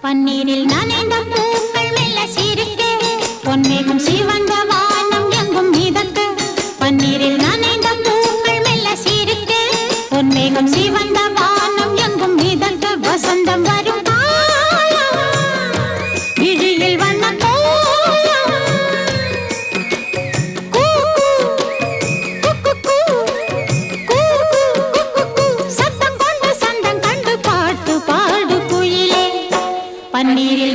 பன்னீரில் நனைந்த பூக்கள் மெல்ல சிரிக்க பொன்மேகம் சிவந்த வானம் எங்கும் மிதக்க பன்னீரில் நனைந்த பூக்கள் மெல்ல சிரிக்க பொன்மேகம் சிவந்த வானம் எங்கும் மிதக்க வசந்தம் வரும் விழியில் வண்ண சத்தம் கொண்டு சந்தம் கண்டு பாட்டு பாடு குயிலே பன்னீரில்